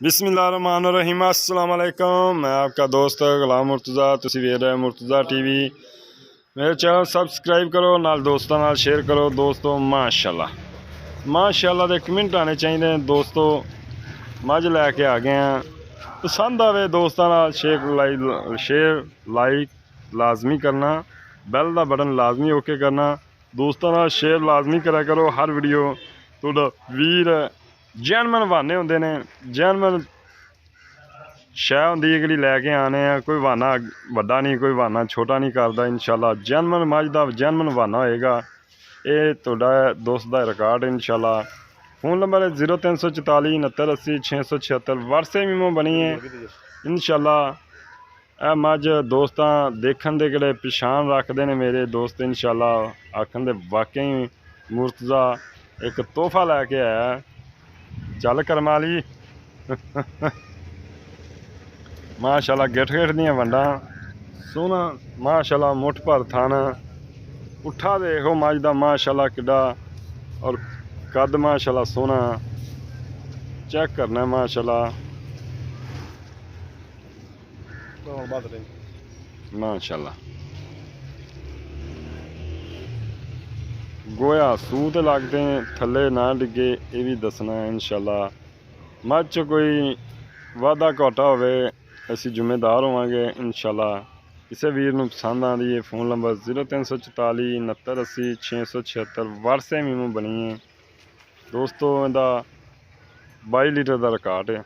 बिस्मिल्लाहिर्रहमानिर्रहीम अस्सलाम वालेकुम। मैं आपका दोस्त गुलाम मुर्तज़ा, तुसी वेख रहे मुर्तज़ा टीवी। मेरे चैनल सबसक्राइब करो, नाल दोस्तों नाल शेयर करो। दोस्तों माशाल्लाह दे कमेंट आने चाहिए दोस्तों। मझ लैके आ गए हैं, पसंद आवे दोस्तों नाल शेयर लाइक लाजमी करना, बैल का बटन लाजमी ओके करना। दोस्तों नाल शेयर लाजमी करा करो। हर वीडियो थोड़ा वीर जैनमन बहाने होंदे ने, जैनमन शै होंदी है कि लैके आने हैं। कोई बहाना वड्डा नहीं, कोई बहाना छोटा नहीं करता। इंशाल्लाह जैनमन मझ का जैनमन बहाना होएगा। ये तुहाडा दोस्त का रिकॉर्ड इंशाल्लाह। फोन नंबर है 0344 69 80 676। व्हाट्सएप ईमो बनी है इंशाल्लाह। ਇਹ ਮੱਝ ਦੋਸਤਾਂ ਦੇਖਣ ਦੇ ਕਿਹੜੇ ਪਛਾਣ ਰੱਖਦੇ ਨੇ ਮੇਰੇ ਦੋਸਤ ਇੰਸ਼ਾਅੱਲਾ। ਆਖਣ ਦੇ ਵਾਕਈ ਮੁਰਤਜ਼ਾ ਇੱਕ ਤੋਹਫਾ ਲੈ ਕੇ ਆਇਆ। ਚੱਲ ਕਰਮ ਵਾਲੀ ਮਾਸ਼ਾਅੱਲਾ ਗਿੱਠ ਦੀਆਂ ਵੰਡਾਂ ਸੋਹਣਾ ਮਾਸ਼ਾਅੱਲਾ ਮੁੱਠ ਭਰ ਥਣ। ਪੁੱਠਾ ਦੇਖੋ ਮੱਝ ਦਾ ਮਾਸ਼ਾਅੱਲਾ ਕਿੱਡਾ ਔਰ ਕੱਦ ਮਾਸ਼ਾਅੱਲਾ ਸੋਹਣਾ ਚੈੱਕ ਕਰਨਾ ਮਾਸ਼ਾਅੱਲਾ माशाल्लाह। गोया सूह ते लगते हैं थले ना डिगे ये भी दसना है इंशाल्लाह। मझ च कोई वाधा घाटा होवे असी जिम्मेदार होवांगे इंशाल्लाह। किसी वीर नूं पसंद आंदी है फोन नंबर 0344 69 80 676। व्हाट्सएप ईमो बनी है दोस्तों। इहदा 22 लीटर का रिकॉर्ड है।